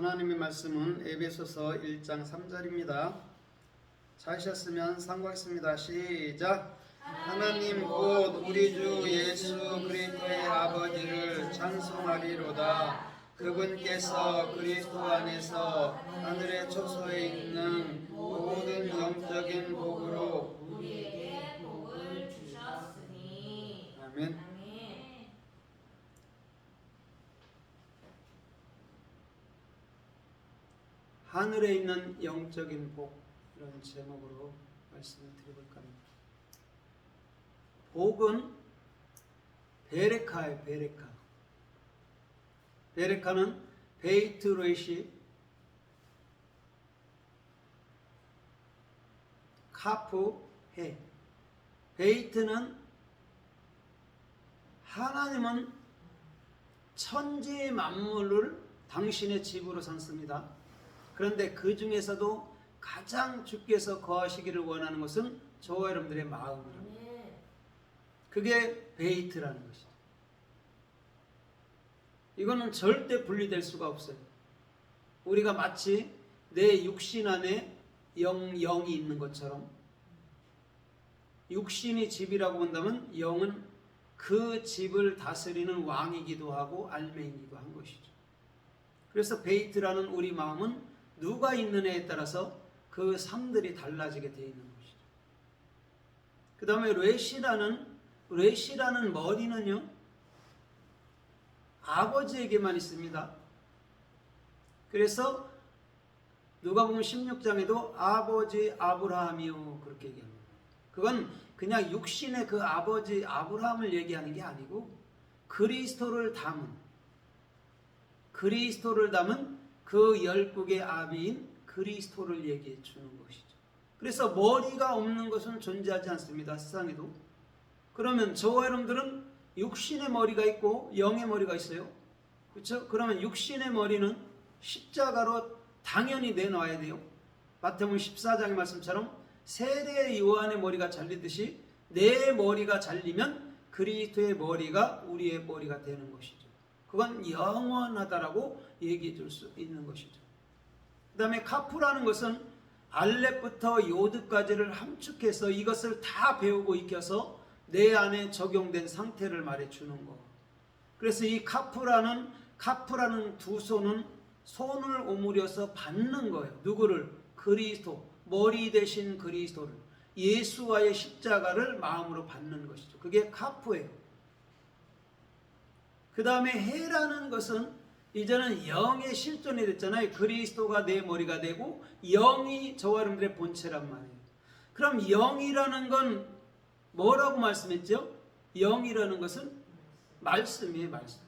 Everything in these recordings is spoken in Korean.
하나님의 말씀은 에베소서 1장 3절입니다. 찾으셨으면 상고하겠습니다. 시작. 하나님 곧 우리 주 예수 그리스도의 아버지를 찬송하리로다. 그분께서 그리스도 안에서 하늘의 초소에 있는 모든 영적인 복으로 우리에게 복을 주셨으니. 아멘. 하늘에 있는 영적인 복, 이런 제목으로 말씀을 드려볼까 합니다. 복은 베레카예요. 베레카. 베레카는 베이트 레시 카프 해. 베이트는 하나님은 천지 만물을 당신의 집으로 삼습니다. 그런데 그 중에서도 가장 주께서 거하시기를 원하는 것은 저와 여러분들의 마음입니다. 그게 베이트라는 것이죠. 이거는 절대 분리될 수가 없어요. 우리가 마치 내 육신 안에 영이 있는 것처럼, 육신이 집이라고 본다면 영은 그 집을 다스리는 왕이기도 하고 알맹이기도 한 것이죠. 그래서 베이트라는 우리 마음은 누가 있느냐에 따라서 그 삶들이 달라지게 되어 있는 것이죠. 그 다음에 레시라는 머리는요, 아버지에게만 있습니다. 그래서 누가복음 16장에도 아버지 아브라함이요 그렇게 얘기합니다. 그건 그냥 육신의 그 아버지 아브라함을 얘기하는 게 아니고 그리스도를 담은 그 열국의 아비인 그리스도를 얘기해 주는 것이죠. 그래서 머리가 없는 것은 존재하지 않습니다. 세상에도. 그러면 저와 여러분들은 육신의 머리가 있고 영의 머리가 있어요. 그렇죠? 그러면 육신의 머리는 십자가로 당연히 내놔야 돼요. 마태복음 14장의 말씀처럼 세례 요한의 머리가 잘리듯이 내 머리가 잘리면 그리스도의 머리가 우리의 머리가 되는 것이죠. 그건 영원하다라고 얘기해 줄 수 있는 것이죠. 그 다음에 카프라는 것은 알렙부터 요드까지를 함축해서 이것을 다 배우고 익혀서 내 안에 적용된 상태를 말해주는 거. 그래서 이 카프라는 두 손은 손을 오므려서 받는 거예요. 누구를? 그리스도, 머리 대신 그리스도를, 예수와의 십자가를 마음으로 받는 것이죠. 그게 카프예요. 그 다음에 해라는 것은 이제는 영의 실존이 됐잖아요. 그리스도가 내 머리가 되고 영이 저와 여러분들의 본체란 말이에요. 그럼 영이라는 건 뭐라고 말씀했죠? 영이라는 것은 말씀이에요. 말씀.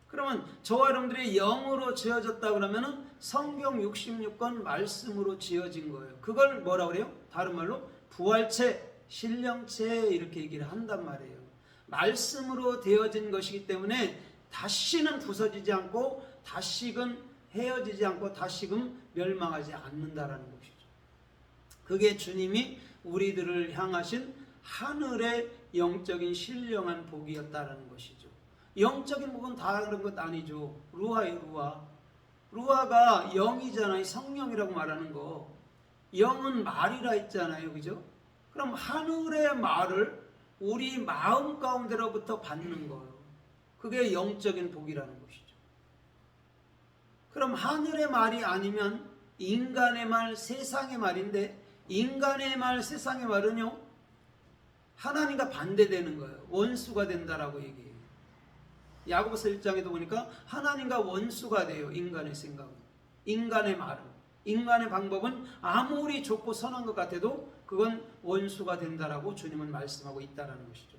그러면 저와 여러분들이 영으로 지어졌다 그러면은 성경 66권 말씀으로 지어진 거예요. 그걸 뭐라고 그래요? 다른 말로 부활체, 신령체 이렇게 얘기를 한단 말이에요. 말씀으로 되어진 것이기 때문에 다시는 부서지지 않고 다시금 헤어지지 않고 다시금 멸망하지 않는다라는 것이죠. 그게 주님이 우리들을 향하신 하늘의 영적인 신령한 복이었다라는 것이죠. 영적인 복은 다른 것 아니죠. 루아예요. 루아가 영이잖아요. 성령이라고 말하는 거. 영은 말이라 했잖아요. 그죠? 그럼 하늘의 말을 우리 마음 가운데로부터 받는 거예요. 그게 영적인 복이라는 것이죠. 그럼 하늘의 말이 아니면 인간의 말, 세상의 말인데, 인간의 말, 세상의 말은요, 하나님과 반대되는 거예요. 원수가 된다라고 얘기해요. 야고보서 1장에도 보니까 하나님과 원수가 돼요. 인간의 생각은, 인간의 말은, 인간의 방법은 아무리 좋고 선한 것 같아도 그건 원수가 된다라고 주님은 말씀하고 있다라는 것이죠.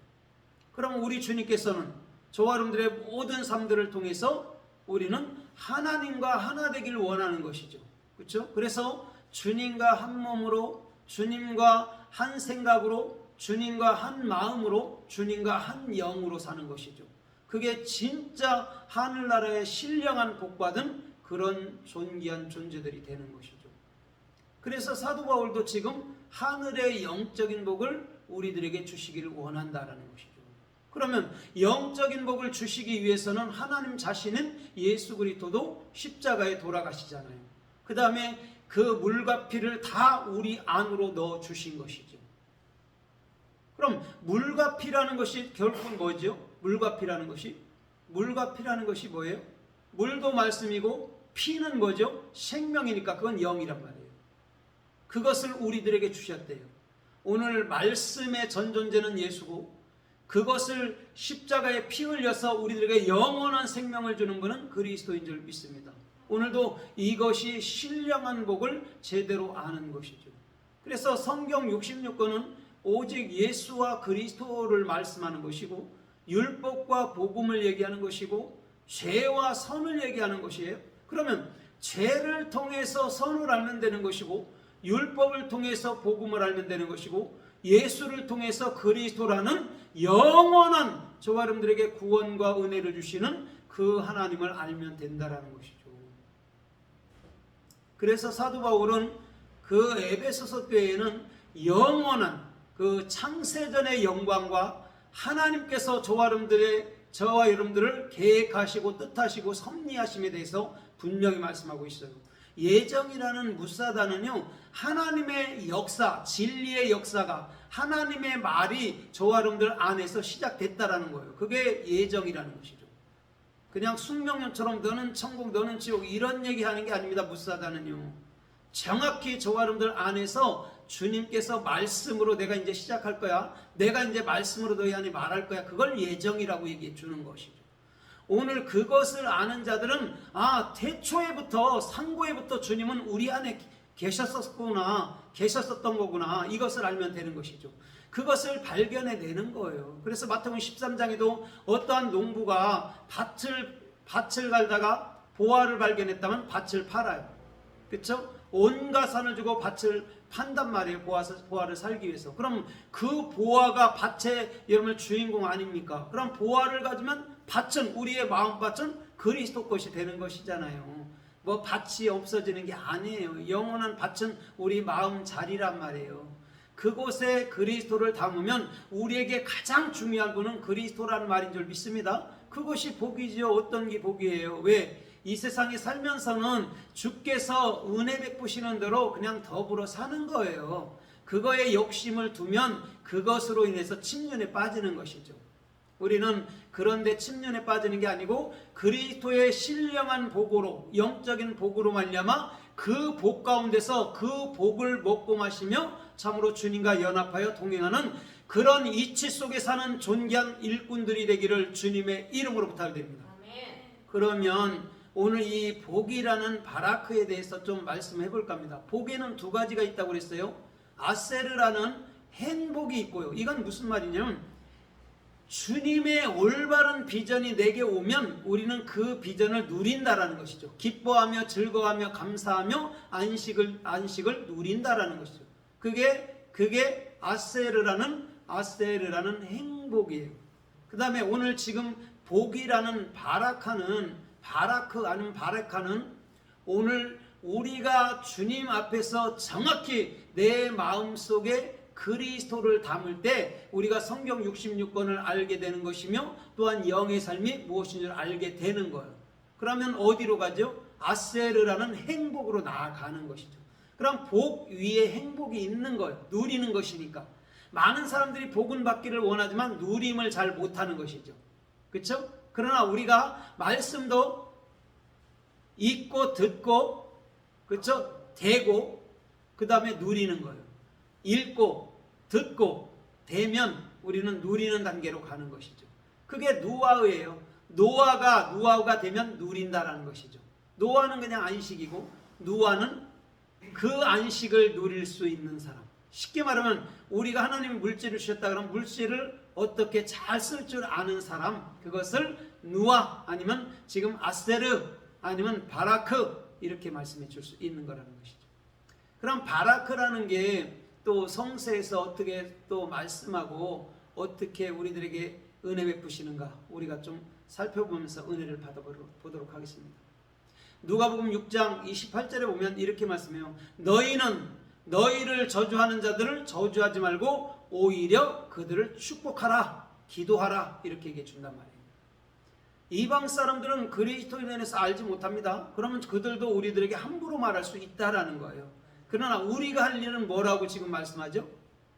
그럼 우리 주님께서는 저와 여러분들의 모든 삶들을 통해서 우리는 하나님과 하나 되기를 원하는 것이죠. 그렇죠? 그래서 주님과 한 몸으로, 주님과 한 생각으로, 주님과 한 마음으로, 주님과 한 영으로 사는 것이죠. 그게 진짜 하늘나라의 신령한 복받은 그런 존귀한 존재들이 되는 것이죠. 그래서 사도 바울도 지금 하늘의 영적인 복을 우리들에게 주시기를 원한다라는 것이죠. 그러면 영적인 복을 주시기 위해서는 하나님 자신은 예수 그리스도도 십자가에 돌아가시잖아요. 그 다음에 그 물과 피를 다 우리 안으로 넣어 주신 것이죠. 그럼 물과 피라는 것이 결국은 뭐죠? 물과 피라는 것이 뭐예요? 물도 말씀이고 피는 뭐죠? 생명이니까 그건 영이란 말이에요. 그것을 우리들에게 주셨대요. 오늘 말씀의 전존재는 예수고 그것을 십자가에 피 흘려서 우리들에게 영원한 생명을 주는 분은 그리스도인 줄 믿습니다. 오늘도 이것이 신령한 복을 제대로 아는 것이죠. 그래서 성경 66권은 오직 예수와 그리스도를 말씀하는 것이고 율법과 복음을 얘기하는 것이고 죄와 선을 얘기하는 것이에요. 그러면 죄를 통해서 선을 알면 되는 것이고 율법을 통해서 복음을 알면 되는 것이고 예수를 통해서 그리스도라는 영원한 저와 여러분들에게 구원과 은혜를 주시는 그 하나님을 알면 된다라는 것이죠. 그래서 사도 바울은 그 에베소서 교회에는 영원한 그 창세전의 영광과 하나님께서 저와 여러분들을 계획하시고 뜻하시고 섭리하심에 대해서 분명히 말씀하고 있어요. 예정이라는 무사단은요, 하나님의 역사, 진리의 역사가 하나님의 말이 저와 여러분들 안에서 시작됐다라는 거예요. 그게 예정이라는 것이죠. 그냥 숙명론처럼 너는 천국 너는 지옥 이런 얘기하는 게 아닙니다. 무사단은요, 정확히 저와 여러분들 안에서 주님께서 말씀으로 내가 이제 시작할 거야, 내가 이제 말씀으로 너희 안에 말할 거야, 그걸 예정이라고 얘기해 주는 것이죠. 오늘 그것을 아는 자들은 태초에부터 상고에부터 주님은 우리 안에 계셨었던 거구나, 이것을 알면 되는 것이죠. 그것을 발견해내는 거예요. 그래서 마태복음 13장에도 어떠한 농부가 밭을 갈다가 보화를 발견했다면 밭을 팔아요. 그렇죠? 온갖 산을 주고 밭을 판단 말이에요. 보화를 살기 위해서. 그럼 그 보화가 밭의 여러분의 주인공 아닙니까? 그럼 보화를 가지면 밭은, 우리의 마음밭은 그리스도 것이 되는 것이잖아요. 뭐 밭이 없어지는 게 아니에요. 영원한 밭은 우리 마음 자리란 말이에요. 그곳에 그리스도를 담으면 우리에게 가장 중요한 분은 그리스도라는 말인 줄 믿습니다. 그것이 복이지요. 어떤 게 복이에요? 왜? 이 세상에 살면서는 주께서 은혜 베푸시는 대로 그냥 더불어 사는 거예요. 그거에 욕심을 두면 그것으로 인해서 침륜에 빠지는 것이죠. 우리는 그런데 침륜에 빠지는 게 아니고 그리스도의 신령한 복으로, 영적인 복으로 말미암아 그 복 가운데서 그 복을 먹고 마시며 참으로 주님과 연합하여 동행하는 그런 이치 속에 사는 존귀한 일꾼들이 되기를 주님의 이름으로 부탁드립니다. 그러면 오늘 이 복이라는 바라크에 대해서 좀 말씀해 볼까 합니다. 복에는 두 가지가 있다고 그랬어요. 아세르라는 행복이 있고요. 이건 무슨 말이냐면 주님의 올바른 비전이 내게 오면 우리는 그 비전을 누린다라는 것이죠. 기뻐하며 즐거워하며 감사하며 안식을 누린다라는 것이죠. 그게 아세르라는 행복이에요. 그 다음에 오늘 지금 복이라는 바라카는 오늘 우리가 주님 앞에서 정확히 내 마음속에 그리스도를 담을 때 우리가 성경 66권을 알게 되는 것이며 또한 영의 삶이 무엇인 줄 알게 되는 거예요. 그러면 어디로 가죠? 아세르라는 행복으로 나아가는 것이죠. 그럼 복 위에 행복이 있는 거예요. 누리는 것이니까. 많은 사람들이 복은 받기를 원하지만 누림을 잘 못하는 것이죠. 그렇죠? 그러나 우리가 말씀도 읽고 듣고, 그렇죠? 되고, 그 다음에 누리는 거예요. 읽고 듣고 되면 우리는 누리는 단계로 가는 것이죠. 그게 노아예요. 노아가 되면 누린다라는 것이죠. 노아는 그냥 안식이고 노아는 그 안식을 누릴 수 있는 사람. 쉽게 말하면 우리가 하나님이 물질을 주셨다 그러면 물질을 어떻게 잘 쓸 줄 아는 사람, 그것을 누아 아니면 지금 아세르 아니면 바라크 이렇게 말씀해 줄 수 있는 거라는 것이죠. 그럼 바라크라는 게 또 성서에서 어떻게 또 말씀하고 어떻게 우리들에게 은혜 베푸시는가 우리가 좀 살펴보면서 은혜를 받아보도록 하겠습니다. 누가복음 6장 28절에 보면 이렇게 말씀해요. 너희는 너희를 저주하는 자들을 저주하지 말고 오히려 그들을 축복하라. 기도하라 이렇게 얘기해 준단 말이에요. 이방 사람들은 그리스도인에 대해서 알지 못합니다. 그러면 그들도 우리들에게 함부로 말할 수 있다라는 거예요. 그러나 우리가 할 일은 뭐라고 지금 말씀하죠?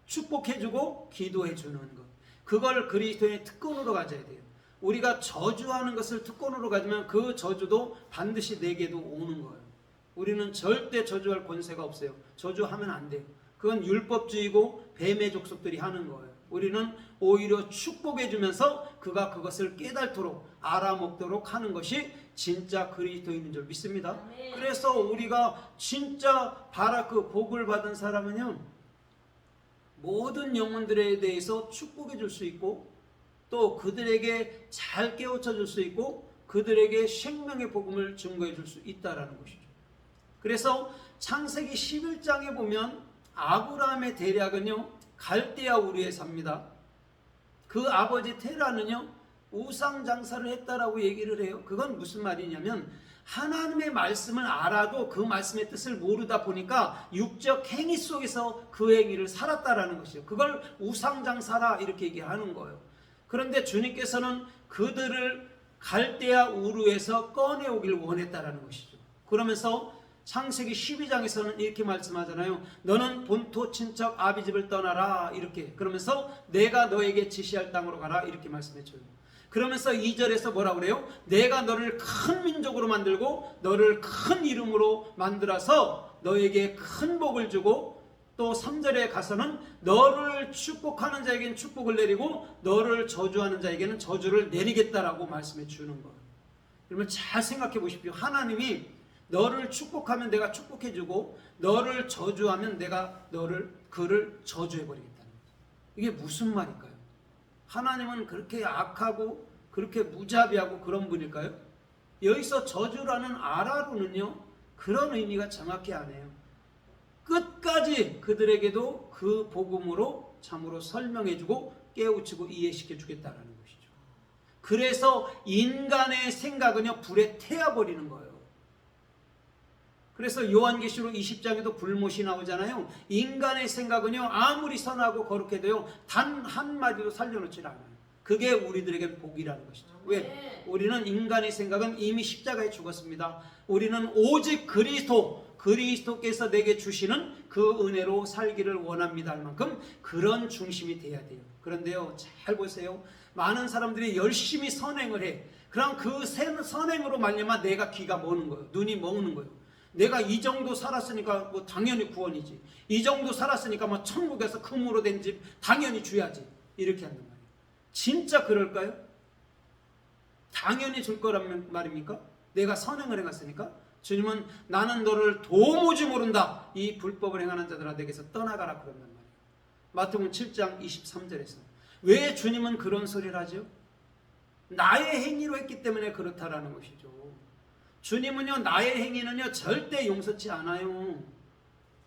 축복해주고 기도해주는 것. 그걸 그리스도인의 특권으로 가져야 돼요. 우리가 저주하는 것을 특권으로 가지면 그 저주도 반드시 내게도 오는 거예요. 우리는 절대 저주할 권세가 없어요. 저주하면 안 돼요. 그건 율법주의고 뱀의 족속들이 하는 거예요. 우리는 오히려 축복해주면서 그가 그것을 깨닫도록 알아먹도록 하는 것이 진짜 그리스도인인 줄 믿습니다. 그래서 우리가 진짜 그 복을 받은 사람은요, 모든 영혼들에 대해서 축복해 줄 수 있고 또 그들에게 잘 깨우쳐 줄 수 있고 그들에게 생명의 복음을 증거해 줄 수 있다라는 것이죠. 그래서 창세기 11장에 보면 아브라함의 대략은요, 갈대아 우르에 삽니다. 그 아버지 테라는요, 우상 장사를 했다라고 얘기를 해요. 그건 무슨 말이냐면 하나님의 말씀을 알아도 그 말씀의 뜻을 모르다 보니까 육적 행위 속에서 그 행위를 살았다라는 것이죠. 그걸 우상 장사라 이렇게 얘기하는 거예요. 그런데 주님께서는 그들을 갈대아 우르에서 꺼내오길 원했다라는 것이죠. 그러면서 창세기 12장에서는 이렇게 말씀하잖아요. 너는 본토 친척 아비집을 떠나라 이렇게. 그러면서 내가 너에게 지시할 땅으로 가라 이렇게 말씀해줘요. 그러면서 2절에서 뭐라고 그래요? 내가 너를 큰 민족으로 만들고 너를 큰 이름으로 만들어서 너에게 큰 복을 주고, 또 3절에 가서는 너를 축복하는 자에게는 축복을 내리고 너를 저주하는 자에게는 저주를 내리겠다라고 말씀해 주는 거예요. 그러면 잘 생각해 보십시오. 하나님이 너를 축복하면 내가 축복해 주고 너를 저주하면 내가 그를 저주해 버리겠다는 거예요. 이게 무슨 말일까요? 하나님은 그렇게 악하고 그렇게 무자비하고 그런 분일까요? 여기서 저주라는 아라로는요, 그런 의미가 정확히 아니에요. 끝까지 그들에게도 그 복음으로 참으로 설명해주고 깨우치고 이해시켜주겠다라는 것이죠. 그래서 인간의 생각은요, 불에 태워버리는 거예요. 그래서 요한계시록 20장에도 불못이 나오잖아요. 인간의 생각은요, 아무리 선하고 거룩해도요, 단 한마디도 살려놓지 않아요. 그게 우리들에게 복이라는 것이죠. 왜? 우리는 인간의 생각은 이미 십자가에 죽었습니다. 우리는 오직 그리스도께서 내게 주시는 그 은혜로 살기를 원합니다 할 만큼 그런 중심이 돼야 돼요. 그런데요, 잘 보세요. 많은 사람들이 열심히 선행을 해. 그럼 그 선행으로 말미암아 내가 귀가 머는 거예요. 눈이 먹는 거예요. 내가 이 정도 살았으니까 뭐 당연히 구원이지. 이 정도 살았으니까 뭐 천국에서 금으로 된 집 당연히 줘야지. 이렇게 한단 말이에요. 진짜 그럴까요? 당연히 줄 거란 말입니까? 내가 선행을 해갔으니까? 주님은 나는 너를 도무지 모른다. 이 불법을 행하는 자들아 내게서 떠나가라 그런단 말이에요. 마태복음 7장 23절에서. 왜 주님은 그런 소리를 하죠? 나의 행위로 했기 때문에 그렇다라는 것이죠. 주님은요, 나의 행위는요 절대 용서치 않아요.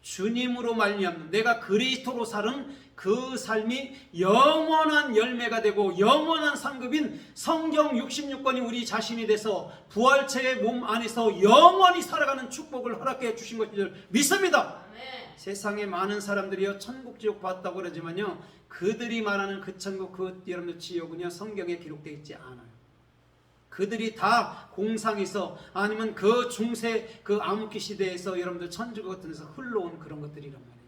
주님으로 말미암는 내가 그리스도로 사는 그 삶이 영원한 열매가 되고 영원한 상급인 성경 66권이 우리 자신이 돼서 부활체의 몸 안에서 영원히 살아가는 축복을 허락해 주신 것을 믿습니다. 아멘. 세상에 많은 사람들이요 천국 지옥 봤다고 그러지만요, 그들이 말하는 그 천국 그 여러분들 지옥은요 성경에 기록되어 있지 않아요. 그들이 다 공상에서 아니면 그 중세 그 암흑기 시대에서 여러분들 천주 같은 데서 흘러온 그런 것들이란 말이에요.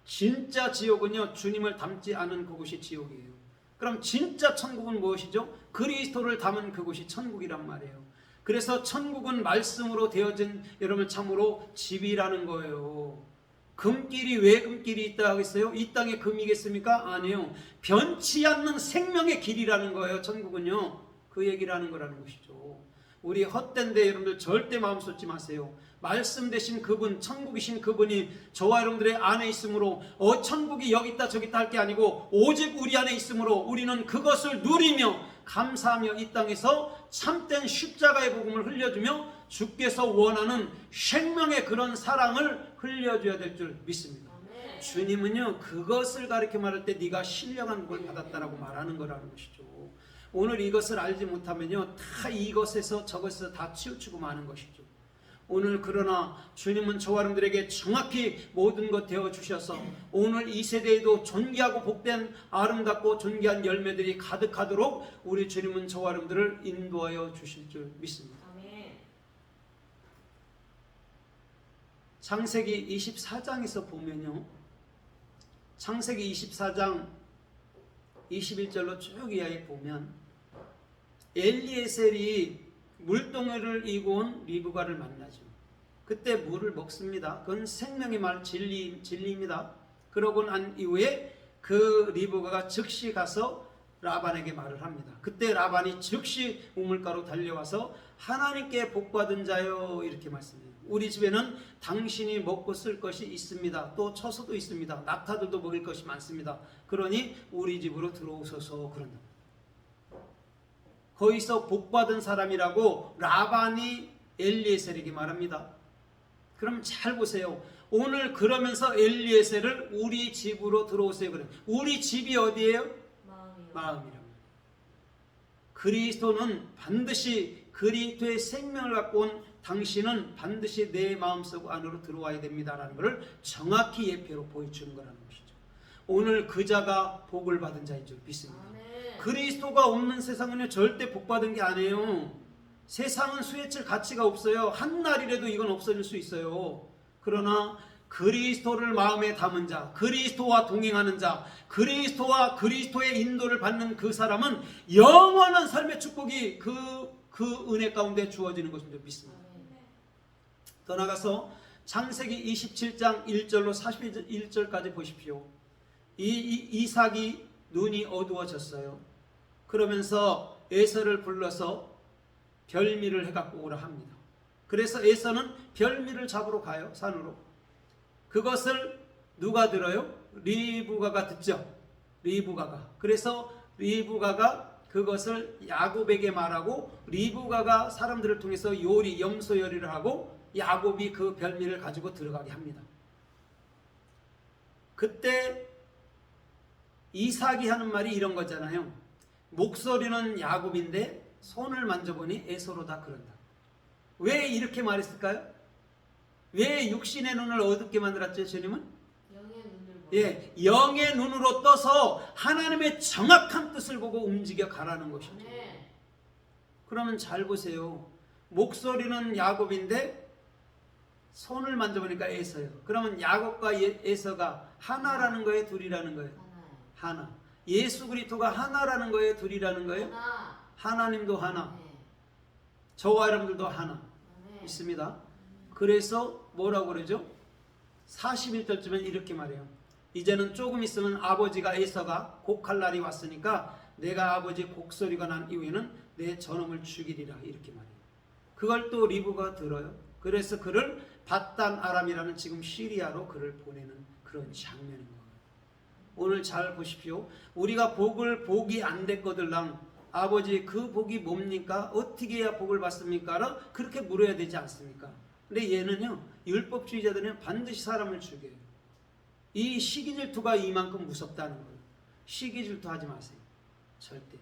진짜 지옥은요 주님을 닮지 않은 그곳이 지옥이에요. 그럼 진짜 천국은 무엇이죠? 그리스도를 담은 그곳이 천국이란 말이에요. 그래서 천국은 말씀으로 되어진 여러분 참으로 집이라는 거예요. 금길이 왜 금길이 있다 하겠어요? 이 땅에 금이겠습니까? 아니에요. 변치 않는 생명의 길이라는 거예요. 천국은요. 그 얘기를 하는 거라는 것이죠. 우리 헛된 데 여러분들 절대 마음 쏟지 마세요. 말씀 되신 그분, 천국이신 그분이 저와 여러분들의 안에 있으므로 천국이 여기 있다 저기 있다 할 게 아니고 오직 우리 안에 있으므로 우리는 그것을 누리며 감사하며 이 땅에서 참된 십자가의 복음을 흘려주며 주께서 원하는 생명의 그런 사랑을 흘려줘야 될 줄 믿습니다. 주님은요 그것을 가르쳐 말할 때 네가 신령한 걸 받았다라고 말하는 거라는 것이죠. 오늘 이것을 알지 못하면요 다 이것에서 저것에서 다 치우치고 마는 것이죠. 오늘 그러나 주님은 저와 여러분들에게 정확히 모든 것 되어주셔서 오늘 이 세대에도 존귀하고 복된 아름답고 존귀한 열매들이 가득하도록 우리 주님은 저와 여러분들을 인도하여 주실 줄 믿습니다. 아멘. 창세기 24장에서 보면요, 창세기 24장 21절로 쭉 이하에 보면 엘리에셀이 물동이를 이고 온 리브가를 만나죠. 그때 물을 먹습니다. 그건 생명의 말 진리입니다. 그러고 난 이후에 그 리브가가 즉시 가서 라반에게 말을 합니다. 그때 라반이 즉시 우물가로 달려와서 하나님께 복받은 자요 이렇게 말씀해요. 우리 집에는 당신이 먹고 쓸 것이 있습니다. 또 처소도 있습니다. 낙타들도 먹을 것이 많습니다. 그러니 우리 집으로 들어오소서 그런다. 거기서 복받은 사람이라고 라반이 엘리에셀에게 말합니다. 그럼 잘 보세요. 오늘 그러면서 엘리에셀을 우리 집으로 들어오세요 그래. 우리 집이 어디예요? 마음이랍니다. 그리스도는 반드시 그리스도의 생명을 갖고 온 당신은 반드시 내 마음속 안으로 들어와야 됩니다라는 것을 정확히 예표로 보여주는 거라는 것이죠. 오늘 그 자가 복을 받은 자인 줄 믿습니다. 그리스도가 없는 세상은 절대 복받은 게 아니에요. 세상은 수혜칠 가치가 없어요. 한 날이라도 이건 없어질 수 있어요. 그러나 그리스도를 마음에 담은 자, 그리스도와 동행하는 자, 그리스도와 그리스도의 인도를 받는 그 사람은 영원한 삶의 축복이 그 은혜 가운데 주어지는 것인 줄 믿습니다. 더 나가서 창세기 27장 1절로 41절까지 보십시오. 이삭이 눈이 어두워졌어요. 그러면서 에서를 불러서 별미를 해갖고 오라 합니다. 그래서 에서는 별미를 잡으러 가요. 산으로. 그것을 누가 들어요? 리브가가 듣죠. 리브가가. 그래서 리브가가 그것을 야곱에게 말하고 리브가가 사람들을 통해서 염소 요리를 하고 야곱이 그 별미를 가지고 들어가게 합니다. 그때 이삭이 하는 말이 이런 거잖아요. 목소리는 야곱인데 손을 만져보니 에서로다 그런다. 왜 이렇게 말했을까요? 왜 육신의 눈을 어둡게 만들었죠? 주님은? 영의 눈을 보고. 예, 영의 눈으로 떠서 하나님의 정확한 뜻을 보고 움직여 가라는 것이죠. 네. 그러면 잘 보세요. 목소리는 야곱인데 손을 만져보니까 에서요. 그러면 야곱과 에서가 하나라는 거예요? 둘이라는 거예요? 하나요. 하나. 예수 그리스도가 하나라는 거예요? 둘이라는 거예요? 하나. 하나님도 하나. 네. 저와 여러분들도 하나. 네. 있습니다. 그래서 뭐라고 그러죠? 41절쯤엔 이렇게 말해요. 이제는 조금 있으면 아버지가 에서가 곡할 날이 왔으니까 내가 아버지 곡소리가 난 이후에는 내 저놈을 죽이리라 이렇게 말해요. 그걸 또 리브가 들어요. 그래서 그를 밧단 아람이라는 지금 시리아로 그를 보내는 그런 장면인 거예요. 오늘 잘 보십시오. 우리가 복이 안 됐거들랑 아버지 그 복이 뭡니까? 어떻게 해야 복을 받습니까? 그렇게 물어야 되지 않습니까? 근데 얘는요, 율법주의자들은 반드시 사람을 죽여요. 이 시기질투가 이만큼 무섭다는 거예요. 시기질투 하지 마세요. 절대.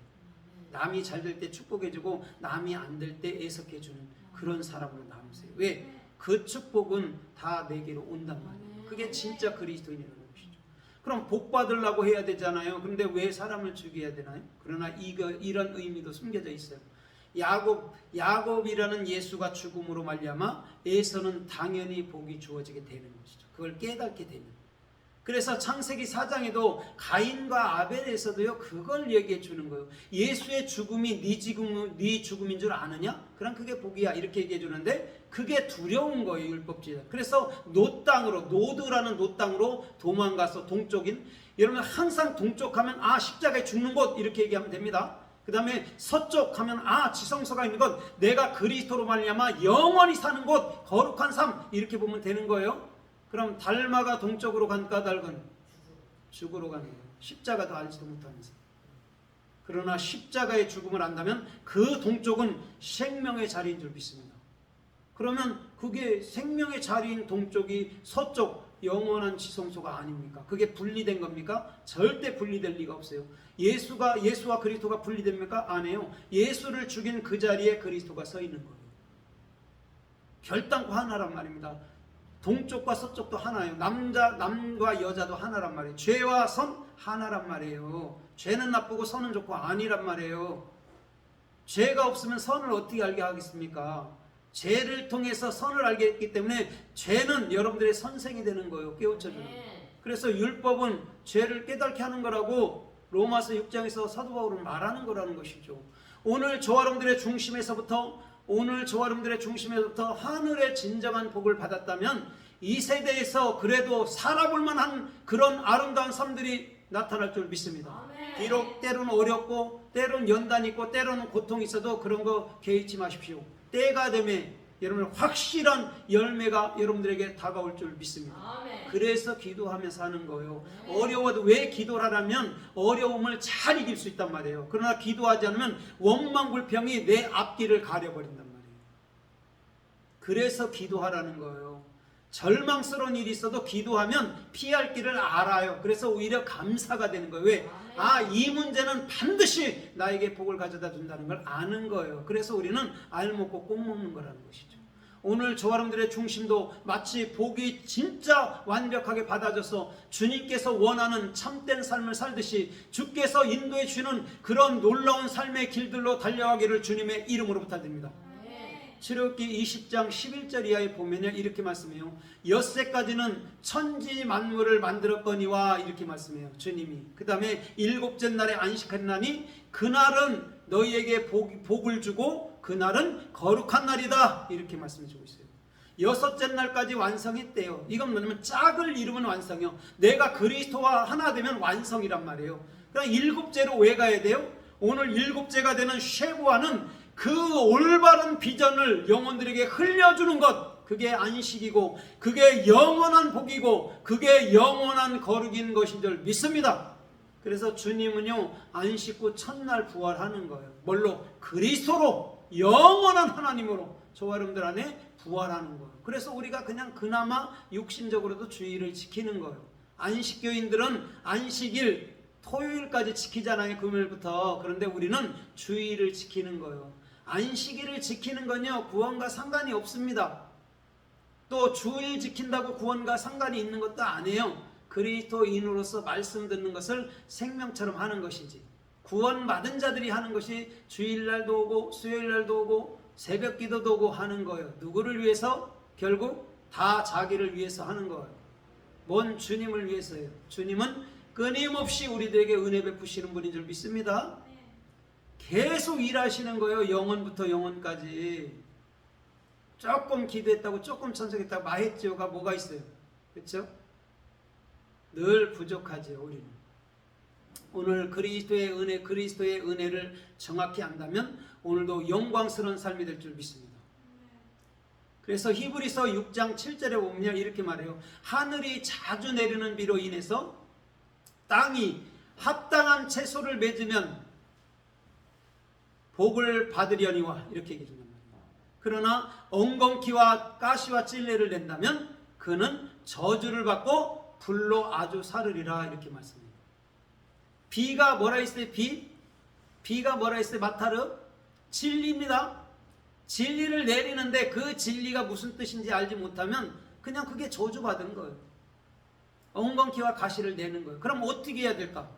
남이 잘 될 때 축복해주고 남이 안 될 때 애석해주는 그런 사람으로 남으세요. 왜? 그 축복은 다 내게로 온단 말이에요. 그게 진짜 그리스도인이라는 것이죠. 그럼 복 받으려고 해야 되잖아요. 그런데 왜 사람을 죽여야 되나요? 그러나 이런 의미도 숨겨져 있어요. 야곱이라는 예수가 죽음으로 말미암아 에서는 당연히 복이 주어지게 되는 것이죠. 그걸 깨닫게 되는. 그래서 창세기 4장에도 가인과 아벨에서도요 그걸 얘기해 주는 거예요. 예수의 죽음이 네 죽음인 줄 아느냐? 그럼 그게 복이야 이렇게 얘기해 주는데 그게 두려운 거예요 율법주의자. 그래서 노드라는 노 땅으로 도망가서 동쪽인, 여러분 항상 동쪽하면 십자가에 죽는 곳 이렇게 얘기하면 됩니다. 그 다음에 서쪽 하면 지성소가 있는 곳, 내가 그리스도로 말미암아 영원히 사는 곳, 거룩한 삶 이렇게 보면 되는 거예요. 그럼 달마가 동쪽으로 간 까닭은 죽으러 가는 거예요. 십자가도 알지도 못하면서. 그러나 십자가의 죽음을 안다면 그 동쪽은 생명의 자리인 줄 믿습니다. 그러면 그게 생명의 자리인 동쪽이 서쪽 영원한 지성소가 아닙니까? 그게 분리된 겁니까? 절대 분리될 리가 없어요. 예수와 그리스도가 분리됩니까? 안 해요. 예수를 죽인 그 자리에 그리스도가 서 있는 거예요. 결단코 하나란 말입니다. 동쪽과 서쪽도 하나예요. 남과 여자도 하나란 말이에요. 죄와 선 하나란 말이에요. 죄는 나쁘고 선은 좋고 아니란 말이에요. 죄가 없으면 선을 어떻게 알게 하겠습니까? 죄를 통해서 선을 알게 했기 때문에 죄는 여러분들의 선생이 되는 거예요. 깨우쳐주는. 그래서 율법은 죄를 깨닫게 하는 거라고 로마서 6장에서 사도 바울은 말하는 거라는 것이죠. 오늘 저와 여러분들의 중심에서부터 하늘의 진정한 복을 받았다면 이 세대에서 그래도 살아볼 만한 그런 아름다운 삶들이 나타날 줄 믿습니다. 비록 때로는 어렵고 때로는 연단이 있고 때로는 고통이 있어도 그런 거 개의치 마십시오. 때가 되면 여러분 확실한 열매가 여러분들에게 다가올 줄 믿습니다. 그래서 기도하면서 하는 거예요. 어려워도 왜 기도를 하냐면 어려움을 잘 이길 수 있단 말이에요. 그러나 기도하지 않으면 원망불평이 내 앞길을 가려버린단 말이에요. 그래서 기도하라는 거예요. 절망스러운 일이 있어도 기도하면 피할 길을 알아요. 그래서 오히려 감사가 되는 거예요. 왜? 이 문제는 반드시 나에게 복을 가져다 준다는 걸 아는 거예요. 그래서 우리는 알 먹고 꼭 먹는 거라는 것이죠. 오늘 저와 여러분들의 중심도 마치 복이 진짜 완벽하게 받아져서 주님께서 원하는 참된 삶을 살듯이 주께서 인도해 주시는 그런 놀라운 삶의 길들로 달려가기를 주님의 이름으로 부탁드립니다. 출애굽기 20장 11절 이하에 보면요 이렇게 말씀해요. 엿새까지는 천지 만물을 만들었거니와 이렇게 말씀해요. 주님이 그 다음에 일곱째 날에 안식하나니 그날은 너희에게 복을 주고 그날은 거룩한 날이다 이렇게 말씀해 주고 있어요. 여섯째 날까지 완성했대요. 이건 뭐냐면 짝을 이루면 완성이요. 내가 그리스도와 하나 되면 완성이란 말이에요. 그럼 일곱째로 왜 가야 돼요? 오늘 일곱째가 되는 쉐부아는 그 올바른 비전을 영혼들에게 흘려주는 것, 그게 안식이고 그게 영원한 복이고 그게 영원한 거룩인 것인 줄 믿습니다. 그래서 주님은요 안식 후 첫날 부활하는 거예요. 뭘로? 그리스도로 영원한 하나님으로 저와 여러분들 안에 부활하는 거예요. 그래서 우리가 그냥 그나마 육신적으로도 주의를 지키는 거예요. 안식교인들은 안식일 토요일까지 지키잖아요. 금요일부터. 그런데 우리는 주의를 지키는 거예요. 안식일을 지키는 건요 구원과 상관이 없습니다. 또 주일 지킨다고 구원과 상관이 있는 것도 아니에요. 그리스도인으로서 말씀 듣는 것을 생명처럼 하는 것이지 구원받은 자들이 하는 것이 주일날도 오고 수요일날도 오고 새벽기도도 오고 하는 거예요. 누구를 위해서? 결국 다 자기를 위해서 하는 거예요. 뭔 주님을 위해서요. 주님은 끊임없이 우리들에게 은혜 베푸시는 분인 줄 믿습니다. 계속 일하시는 거예요. 영원부터 영원까지. 조금 기도했다고 조금 찬송했다고 마했지요가 뭐가 있어요? 그렇죠? 늘 부족하죠. 우리는. 오늘 그리스도의 은혜를 정확히 안다면 오늘도 영광스러운 삶이 될 줄 믿습니다. 그래서 히브리서 6장 7절에 보면 이렇게 말해요. 하늘이 자주 내리는 비로 인해서 땅이 합당한 채소를 맺으면 복을 받으려니와 이렇게 얘기해준단 말이에요. 그러나 엉겅퀴와 가시와 찔레를 낸다면 그는 저주를 받고 불로 아주 사르리라 이렇게 말씀해요. 비가 뭐라 했어요? 비가 뭐라 했어요? 마타르? 진리입니다. 진리를 내리는데 그 진리가 무슨 뜻인지 알지 못하면 그냥 그게 저주받은 거예요. 엉겅퀴와 가시를 내는 거예요. 그럼 어떻게 해야 될까?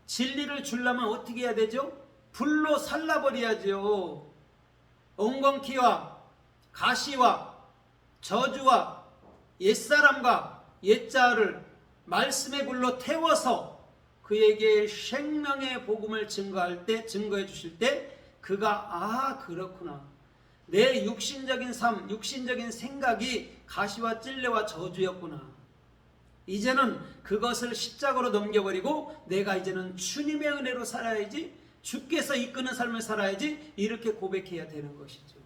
진리를 주려면 어떻게 해야 되죠? 불로 살라버려야죠. 엉겅퀴와 가시와 저주와 옛사람과 옛자를 말씀의 불로 태워서 그에게 생명의 복음을 증거해 주실 때 그가 그렇구나. 내 육신적인 삶, 육신적인 생각이 가시와 찔레와 저주였구나. 이제는 그것을 십자가로 넘겨버리고 내가 이제는 주님의 은혜로 살아야지, 주께서 이끄는 삶을 살아야지, 이렇게 고백해야 되는 것이죠.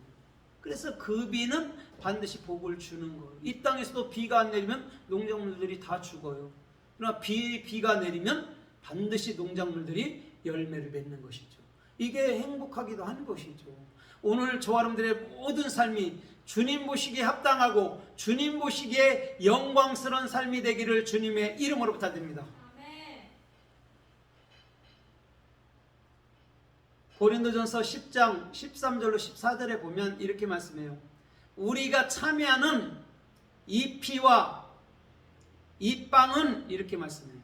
그래서 그 비는 반드시 복을 주는 거예요. 이 땅에서도 비가 안 내리면 농작물들이 다 죽어요. 그러나 비가 내리면 반드시 농작물들이 열매를 맺는 것이죠. 이게 행복하기도 한 것이죠. 오늘 저와 여러분들의 모든 삶이 주님 보시기에 합당하고 주님 보시기에 영광스러운 삶이 되기를 주님의 이름으로 부탁드립니다. 고린도전서 10장 13절로 14절에 보면 이렇게 말씀해요. 우리가 참여하는 이 피와 이 빵은 이렇게 말씀해요.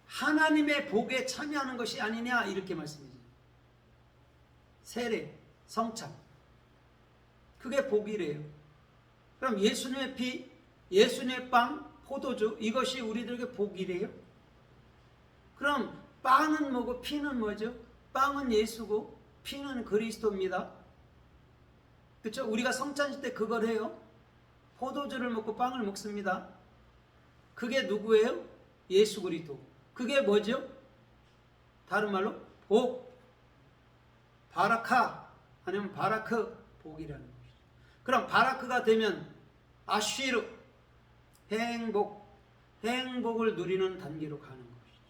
하나님의 복에 참여하는 것이 아니냐 이렇게 말씀이죠. 세례, 성찬, 그게 복이래요. 그럼 예수님의 피, 예수님의 빵, 포도주, 이것이 우리들에게 복이래요. 그럼 빵은 뭐고 피는 뭐죠? 빵은 예수고 피는 그리스도입니다. 그렇죠? 우리가 성찬식 때 그걸 해요. 포도주를 먹고 빵을 먹습니다. 그게 누구예요? 예수 그리스도. 그게 뭐죠? 다른 말로 복, 바라카 아니면 바라크, 복이라는 것이죠. 그럼 바라크가 되면 아쉬르, 행복을 누리는 단계로 가는 것이죠.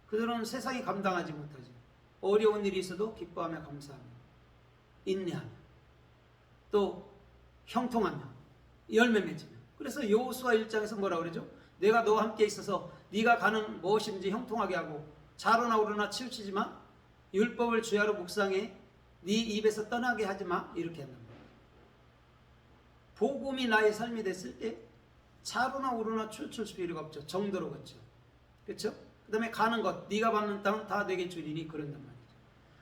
그들은 세상이 감당하지 못하죠. 어려운 일이 있어도 기뻐하며 감사하며 인내하며 또 형통하며 열매 맺으며. 그래서 여호수아 1장에서 뭐라 그러죠? 내가 너와 함께 있어서 네가 가는 무엇인지 형통하게 하고 자로나 우로나 치우치지 마. 율법을 주야로 묵상해. 네 입에서 떠나게 하지 마. 이렇게 한단 말이에요. 복음이 나의 삶이 됐을 때 자로나 우로나 춤출 필요가 없죠. 정도로 걷죠. 그렇죠? 그 다음에 가는 것, 네가 받는 땅은 다 내게 주리니 그런단 말이죠.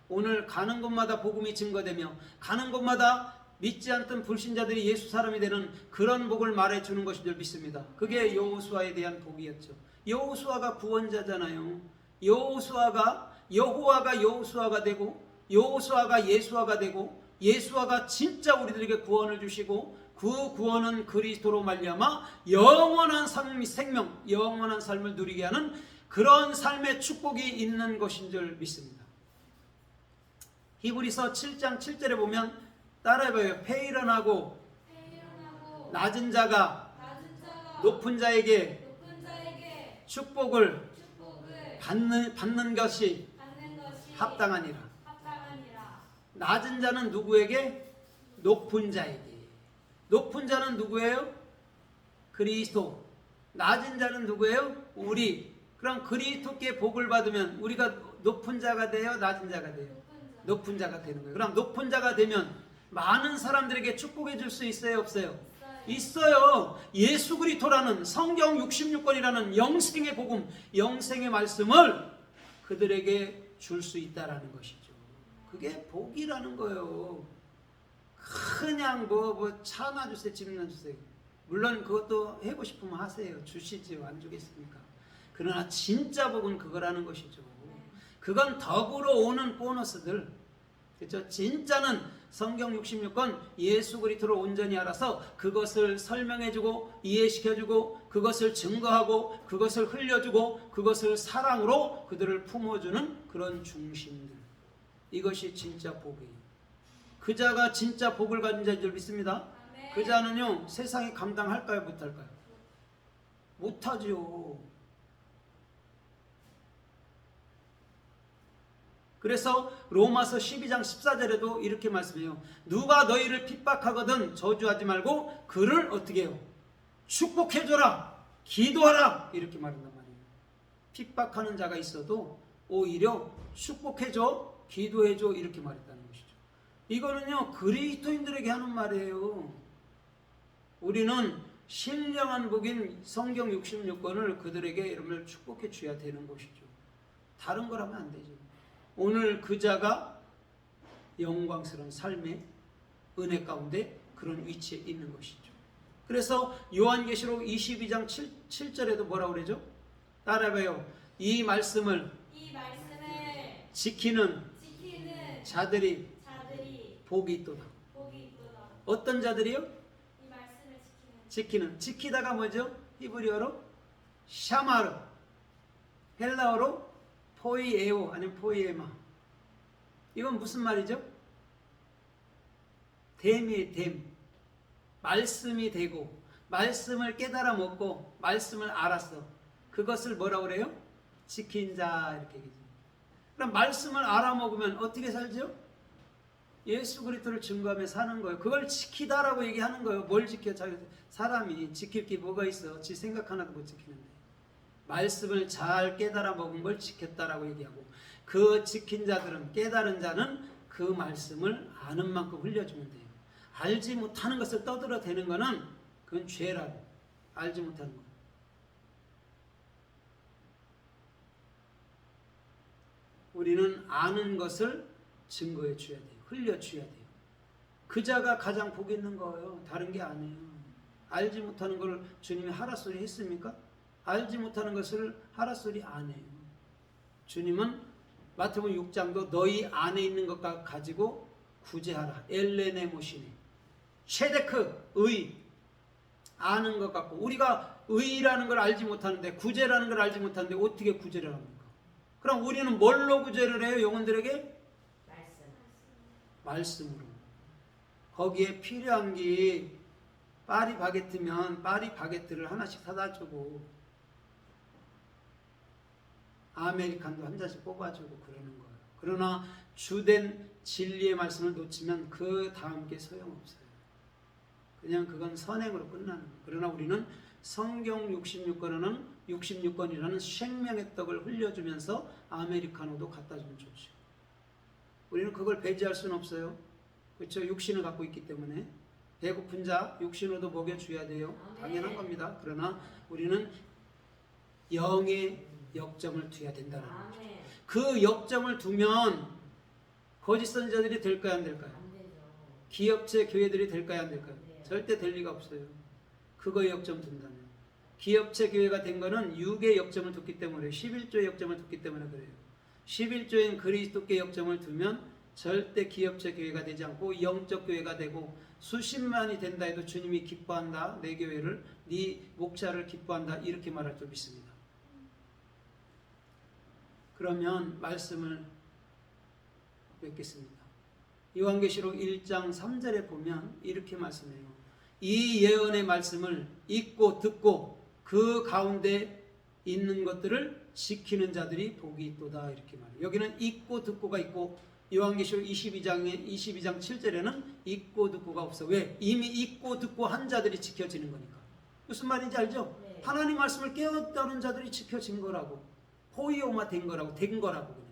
오늘 가는 곳마다 복음이 증거되며 가는 곳마다 믿지 않던 불신자들이 예수 사람이 되는 그런 복을 말해주는 것인 줄 믿습니다. 그게 여호수아에 대한 복이었죠. 여호수아가 구원자잖아요. 여호와가 여호수아가 되고 여호수아가 예수아가 되고 예수아가 진짜 우리들에게 구원을 주시고 그 구원은 그리스도로 말미암아 영원한 생명, 영원한 삶을 누리게 하는 그런 삶의 축복이 있는 것인 줄 믿습니다. 히브리서 7장 7절에 보면 따라해봐요. 패일런하고 낮은 자가 높은 자에게 축복을 받는 것이 합당하니라. 낮은 자는 누구에게? 높은 자에게. 높은 자는 누구예요? 그리스도. 낮은 자는 누구예요? 우리. 그럼 그리스도께 복을 받으면 우리가 높은 자가 돼요? 낮은 자가 돼요? 높은 자가 되는 거예요. 그럼 높은 자가 되면 많은 사람들에게 축복해 줄 수 있어요? 없어요? 있어요. 예수 그리스도라는 성경 66권이라는 영생의 복음, 영생의 말씀을 그들에게 줄 수 있다라는 것이죠. 그게 복이라는 거예요. 그냥 차나 주세요, 집나 주세요. 물론 그것도 하고 싶으면 하세요. 주시지요. 안 주겠습니까? 그러나 진짜 복은 그거라는 것이죠. 그건 덕으로 오는 보너스들. 그렇죠? 진짜는 성경 66권 예수 그리스도를 온전히 알아서 그것을 설명해주고 이해시켜주고 그것을 증거하고 그것을 흘려주고 그것을 사랑으로 그들을 품어주는 그런 중심들. 이것이 진짜 복이에요. 그 자가 진짜 복을 가진 자인 줄 믿습니다. 그 자는요 세상이 감당할까요? 못할까요? 못하죠. 그래서 로마서 12장 14절에도 이렇게 말씀해요. 누가 너희를 핍박하거든 저주하지 말고 그를 어떻게 해요? 축복해줘라. 기도하라. 이렇게 말한단 말이에요. 핍박하는 자가 있어도 오히려 축복해줘. 기도해줘. 이렇게 말했다는 것이죠. 이거는요 그리스도인들에게 하는 말이에요. 우리는 신령한 복인 성경 66권을 그들에게 여러분을 축복해 줘야 되는 것이죠. 다른 걸 하면 안 되죠. 오늘 그 자가 영광스러운 삶의 은혜 가운데 그런 위치에 있는 것이죠. 그래서 요한계시록 22장 7절에도 뭐라고 그러죠? 따라해봐요. 이 말씀을 지키는 자들이 복이 있도다. 어떤 자들이요? 이 말씀을 지키다가 뭐죠? 히브리어로 샤마르, 헬라어로 포이에오 아니면 포이에마. 이건 무슨 말이죠? 됨이에요. 됨. 말씀이 되고 말씀을 깨달아 먹고 말씀을 알았어. 그것을 뭐라고 그래요? 지킨 자 이렇게 얘기죠. 그럼 말씀을 알아먹으면 어떻게 살죠? 예수 그리스도를 증거하며 사는 거예요. 그걸 지키다라고 얘기하는 거예요. 뭘 지켜? 사람이 지킬 게 뭐가 있어? 지 생각 하나도 못 지키는데. 말씀을 잘 깨달아 먹은 걸 지켰다라고 얘기하고 그 지킨 자들은 깨달은 자는 그 말씀을 아는 만큼 흘려주면 돼요. 알지 못하는 것을 떠들어대는 거는 그건 죄라고. 알지 못하는 거. 우리는 아는 것을 증거해 줘야 돼요. 흘려줘야 돼요. 그 자가 가장 복 있는 거예요. 다른 게 아니에요. 알지 못하는 걸 주님이 하라 소리 했습니까? 알지 못하는 것을 하라 소리 안 해요. 주님은 마태복음 6장도 너희 안에 있는 것 가지고 구제하라. 엘레네 모시네. 셰데크 의 아는 것 같고 우리가 의라는 걸 알지 못하는데 구제라는 걸 알지 못하는데 어떻게 구제를 합니까? 그럼 우리는 뭘로 구제를 해요? 영혼들에게? 말씀으로. 거기에 필요한 게 파리 바게트면 파리 바게트를 하나씩 사다 주고 아메리칸도 한 잔씩 뽑아주고 그러는 거예요. 그러나 주된 진리의 말씀을 놓치면 그 다음 게 소용없어요. 그냥 그건 선행으로 끝나는 거예요. 그러나 우리는 성경 66권에는 66권이라는 생명의 떡을 흘려주면서 아메리카노도 갖다 주면 좋죠. 우리는 그걸 배제할 수는 없어요. 그렇죠? 육신을 갖고 있기 때문에 배고픈 자 육신으로도 먹여줘야 돼요. 당연한 겁니다. 그러나 우리는 영의 역점을 둬야 된다는 거죠. 그 역점을 두면 거짓 선지자들이 될까요? 안 될까요? 기업체 교회들이 될까요? 안 될까요? 절대 될 리가 없어요. 그거에 역점 둔다면. 기업체 교회가 된 거는 6의 역점을 뒀기 때문에 11조의 역점을 뒀기 때문에 그래요. 11조인 그리스도께 역점을 두면 절대 기업체 교회가 되지 않고 영적 교회가 되고 수십만이 된다 해도 주님이 기뻐한다. 내 교회를 네 목자를 기뻐한다. 이렇게 말할 줄 믿습니다. 그러면 말씀을 맺겠습니다. 요한계시록 1장 3절에 보면 이렇게 말씀해요. 이 예언의 말씀을 읽고 듣고 그 가운데 있는 것들을 지키는 자들이 복이 있도다. 이렇게 말해요. 여기는 읽고 듣고가 있고 요한계시록 22장 7절에는 읽고 듣고가 없어. 왜? 이미 읽고 듣고 한 자들이 지켜지는 거니까. 무슨 말인지 알죠? 네. 하나님 말씀을 깨웠다는 자들이 지켜진 거라고. 포이오마 된 거라고. 된 거라고 그냥.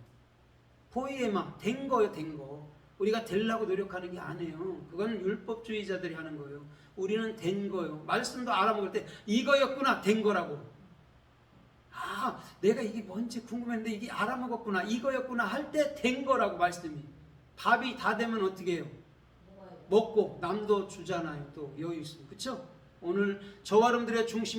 포이에마 된 거요. 된 거. 우리가 되려고 노력하는 게 아니에요. 그건 율법주의자들이 하는 거예요. 우리는 된 거예요. 말씀도 알아먹을 때 이거였구나. 된 거라고. 아, 내가 이게 뭔지 궁금했는데 이게 알아먹었구나. 이거였구나 할 때 된 거라고 말씀이. 밥이 다 되면 어떻게 해요? 먹고 남도 주잖아요. 또 여유 있으면. 그렇죠? 오늘 저와 여러분들의 중심